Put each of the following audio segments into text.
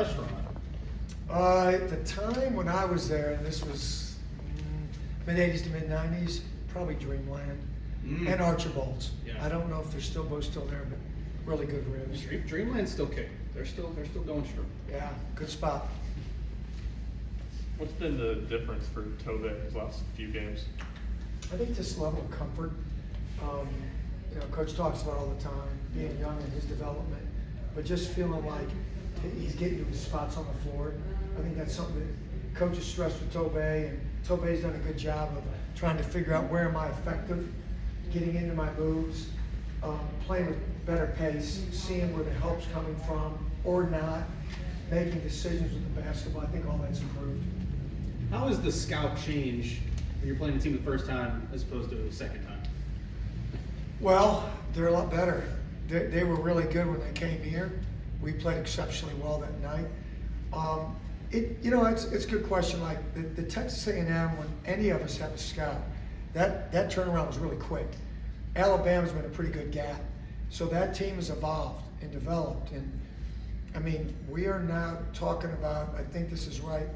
restaurant? At the time when I was there, and this was mid-'80s to mid-'90s, probably Dreamland and Archibald's. Yeah. I don't know if they're still both still there, but really good ribs. Dreamland's still kicking. They're still going strong. Yeah, good spot. What's been the difference for Tove his last few games? I think this level of comfort, Coach talks about all the time, being young in his development, but just feeling like he's getting to his spots on the floor. I think that's something that Coach has stressed with Tove, and Tove's done a good job of trying to figure out where am I effective, getting into my moves, playing with better pace, seeing where the help's coming from or not, making decisions with the basketball. I think all that's improved. How has the scout changed when you're playing the team the first time as opposed to the second time? Well, they're a lot better. They were really good when they came here. We played exceptionally well that night. It's a good question. Like the Texas A&M, when any of us have a scout, that turnaround was really quick. Alabama's been a pretty good gap. So that team has evolved and developed. And I mean, we are now talking about, I think this is right,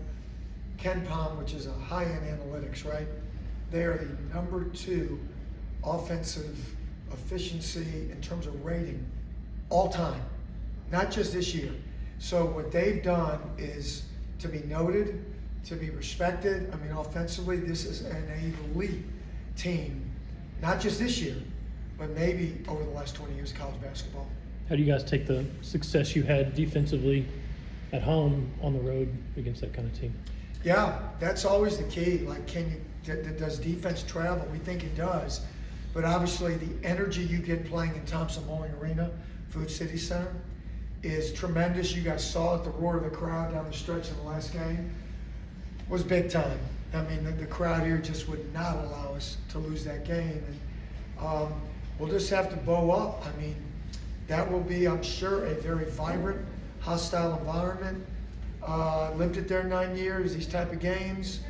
Ken Palm, which is a high-end analytics, right? They are the number 2 offensive efficiency in terms of rating all time, not just this year. So what they've done is to be noted, to be respected. I mean, offensively, this is an elite team, not just this year, but maybe over the last 20 years of college basketball. How do you guys take the success you had defensively at home on the road against that kind of team? Yeah, that's always the key. Like, does defense travel? We think it does. But obviously the energy you get playing in Thompson-Bowling Arena, Food City Center, is tremendous. You guys saw it, the roar of the crowd down the stretch in the last game was big time. I mean, the crowd here just would not allow us to lose that game. And we'll just have to bow up. I mean, that will be, I'm sure, a very vibrant, hostile environment. Lived it there 9 years, these type of games.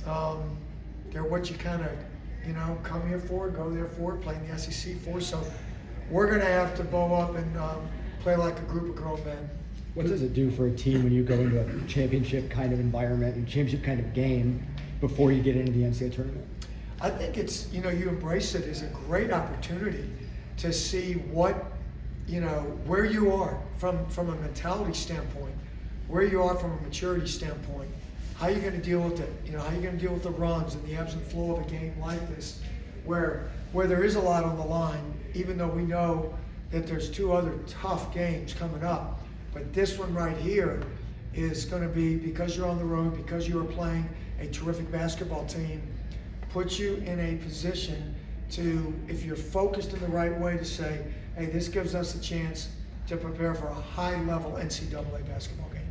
They're what you kind of, come here for, go there for, play in the SEC for. So we're going to have to bow up and play like a group of grown men. What does it do for a team when you go into a championship kind of environment and championship kind of game before you get into the NCAA tournament? I think it's, you embrace it as a great opportunity to see what, where you are from a mentality standpoint, where you are from a maturity standpoint, how you're going to deal with it, how you're going to deal with the runs and the ebbs and flow of a game like this, where there is a lot on the line, even though we know that there's 2 other tough games coming up. But this one right here is going to be, because you're on the road, because you are playing a terrific basketball team, puts you in a position to, if you're focused in the right way, to say, hey, this gives us a chance to prepare for a high-level NCAA basketball game.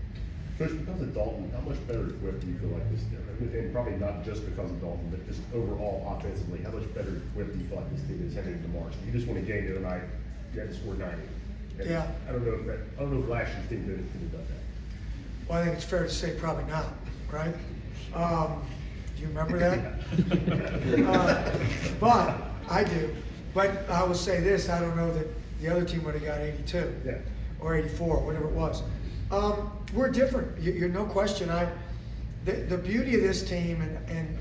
Coach, because of Dalton, how much better equipped do you feel like this team? And probably not just because of Dalton, but just overall offensively, how much better equipped do you feel like this team is heading into March? You just won a game the other night, you had to score 90. And Yeah. I don't know if last year's team could have done that. Well, I think it's fair to say probably not, right? Do you remember that? But I do. But I will say this, I don't know that the other team would have got 82 or 84, whatever it was. We're different. You're no question. The beauty of this team and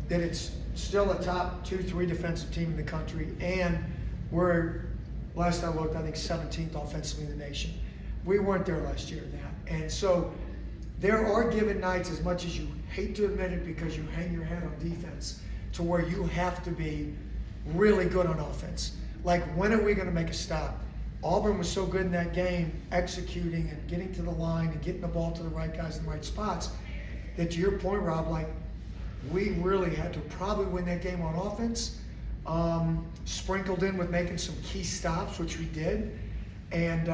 that it's still a top 2-3 defensive team in the country, and we're, last I looked, I think 17th offensively in the nation. We weren't there last year in that. And so there are given nights, as much as you hate to admit it because you hang your head on defense, to where you have to be really good on offense. Like, when are we going to make a stop? Auburn was so good in that game, executing and getting to the line and getting the ball to the right guys in the right spots, that to your point, Rob, like, we really had to probably win that game on offense, sprinkled in with making some key stops, which we did. And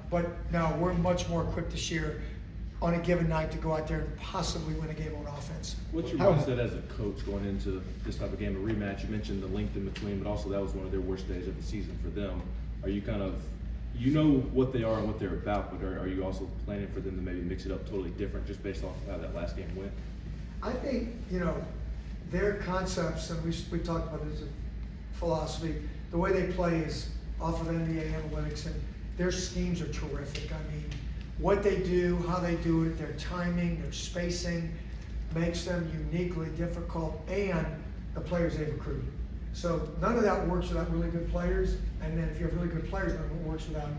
but now we're much more equipped this year on a given night to go out there and possibly win a game on offense. What's your mindset as a coach going into this type of game, a rematch? You mentioned the length in between, but also that was one of their worst days of the season for them. Are you kind of, what they are and what they're about, but are you also planning for them to maybe mix it up totally different just based off of how that last game went? I think, their concepts, and we talked about this in philosophy, the way they play is off of NBA analytics, and their schemes are terrific. I mean, what they do, how they do it, their timing, their spacing, makes them uniquely difficult, and the players they recruit. So none of that works without really good players, and then if you have really good players, none of it works without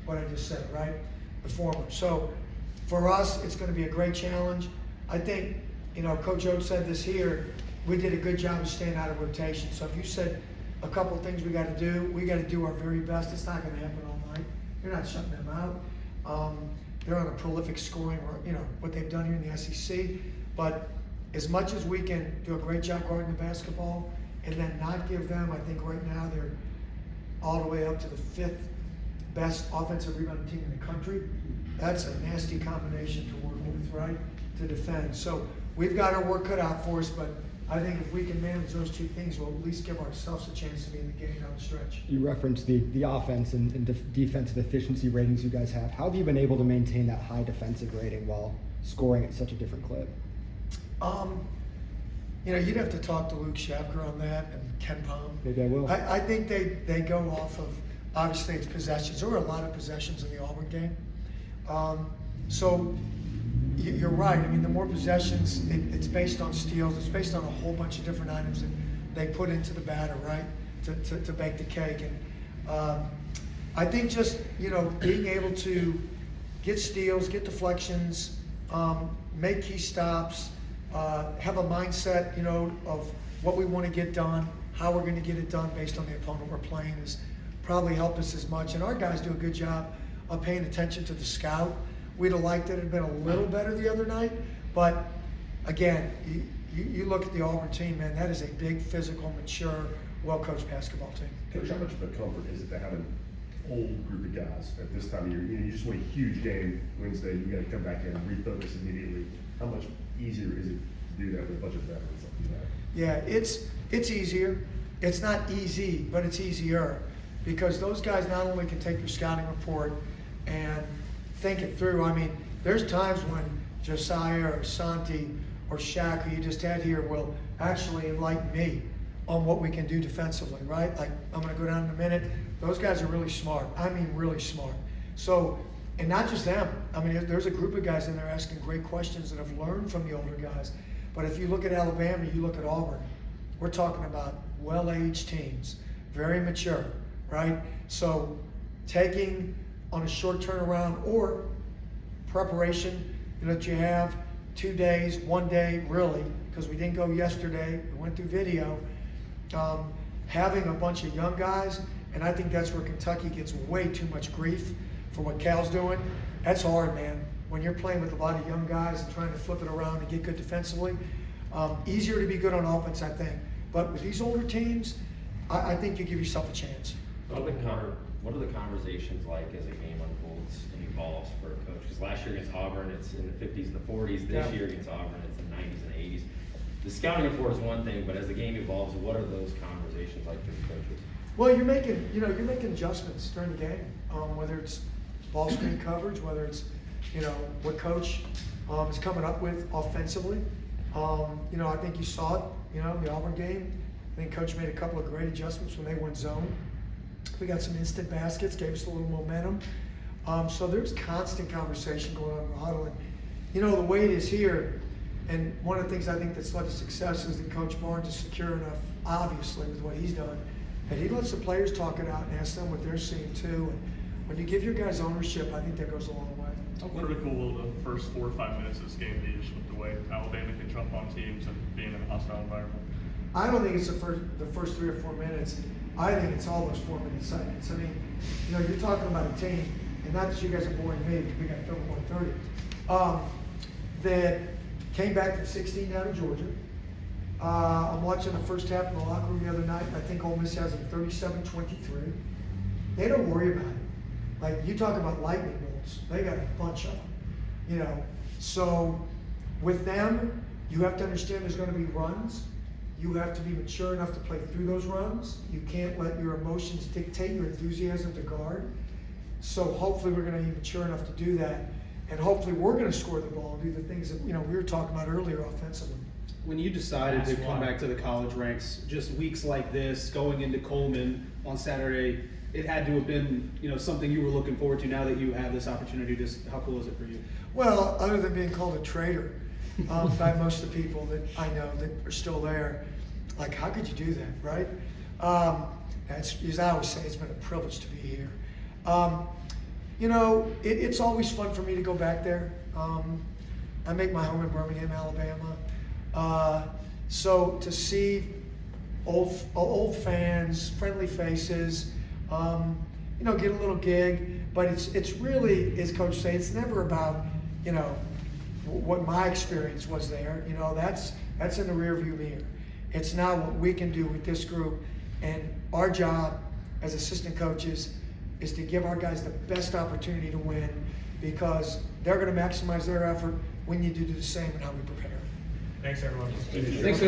what I just said, right? The former. So for us, it's going to be a great challenge. I think, Coach Oates said this here, we did a good job of staying out of rotation. So if you said a couple of things we got to do, we got to do our very best. It's not going to happen all night. You're not shutting them out. They're on a prolific scoring, what they've done here in the SEC. But as much as we can do a great job guarding the basketball and then not give them, I think right now they're all the way up to the 5th best offensive rebounding team in the country. That's a nasty combination to work with, right? To defend. So we've got our work cut out for us, but I think if we can manage those two things, we'll at least give ourselves a chance to be in the game down the stretch. You referenced the offense and defensive efficiency ratings you guys have. How have you been able to maintain that high defensive rating while scoring at such a different clip? You'd have to talk to Luke Shapker on that and Ken Palm. Maybe I will. I think they go off of, obviously it's possessions. There were a lot of possessions in the Auburn game. So you're right. I mean, the more possessions, it's based on steals. It's based on a whole bunch of different items that they put into the batter, right, to bake the cake. And I think just, being able to get steals, get deflections, make key stops, have a mindset, of what we want to get done, how we're going to get it done based on the opponent we're playing has probably helped us as much. And our guys do a good job of paying attention to the scout. We'd have liked it to have been a little better the other night, but again, you look at the Auburn team, man, that is a big, physical, mature, well-coached basketball team. Coach, how much of a comfort is it to have an old group of guys at this time of year? You just won a huge game Wednesday, you got to come back in and refocus immediately. How much easier is it to do that with a bunch of veterans like that? Yeah, it's easier. It's not easy, but it's easier because those guys not only can take your scouting report and think it through. I mean, there's times when Josiah or Santi or Shaq, who you just had here, will actually enlighten me on what we can do defensively, right? Like, I'm going to go down in a minute. Those guys are really smart. I mean, really smart. So, and not just them. I mean, there's a group of guys in there asking great questions that have learned from the older guys. But if you look at Alabama, you look at Auburn, we're talking about well-aged teams, very mature, right? So taking on a short turnaround or preparation, that you have 2 days, 1 day, really, because we didn't go yesterday, we went through video, having a bunch of young guys, and I think that's where Kentucky gets way too much grief for what Cal's doing. That's hard, man. When you're playing with a lot of young guys and trying to flip it around and get good defensively, easier to be good on offense, I think. But with these older teams, I think you give yourself a chance. What are the conversations like as a game unfolds and evolves for a coach? Because last year against Auburn, it's in the 50s and the 40s. This year against Auburn, it's in the 90s and 80s. The scouting report is one thing, but as the game evolves, what are those conversations like for the coaches? Well, you're making adjustments during the game, whether it's ball screen coverage, whether it's, what coach is coming up with offensively. I think you saw it, the Auburn game. I think coach made a couple of great adjustments when they went zone. We got some instant baskets, gave us a little momentum. So there's constant conversation going on in the huddle. And, the way it is here, and one of the things I think that's led to success is that Coach Barnes is secure enough, obviously, with what he's done, that he lets the players talk it out and ask them what they're seeing too. And when you give your guys ownership, I think that goes a long way. How critical will the first 4 or 5 minutes of this game be, just with the way Alabama can jump on teams and being in a hostile environment? I don't think it's the first 3 or 4 minutes. I think it's all those 4 minute seconds. I mean, you're talking about a team, and not that you guys are boring me, because we got film 130, that came back from 16 down to Georgia. I'm watching the first half in the locker room the other night. I think Ole Miss has them 37-23. They don't worry about it. Like, you talk about lightning bolts. They got a bunch of them, So with them, you have to understand there's going to be runs. You have to be mature enough to play through those runs. You can't let your emotions dictate your enthusiasm to guard. So hopefully we're going to be mature enough to do that. And hopefully we're going to score the ball and do the things that we were talking about earlier offensively. When you decided to come back to the college ranks, just weeks like this, going into Coleman on Saturday, it had to have been, something you were looking forward to now that you have this opportunity. Just how cool is it for you? Well, other than being called a traitor by most of the people that I know that are still there, like, how could you do that, right? As I always say, it's been a privilege to be here. It's always fun for me to go back there. I make my home in Birmingham, Alabama. So to see old fans, friendly faces, get a little gig, but it's really, as Coach say, it's never about, what my experience was there. That's in the rearview mirror. It's now what we can do with this group, and our job as assistant coaches is to give our guys the best opportunity to win, because they're going to maximize their effort. We need to do the same in how we prepare. Thanks, everyone. Thanks,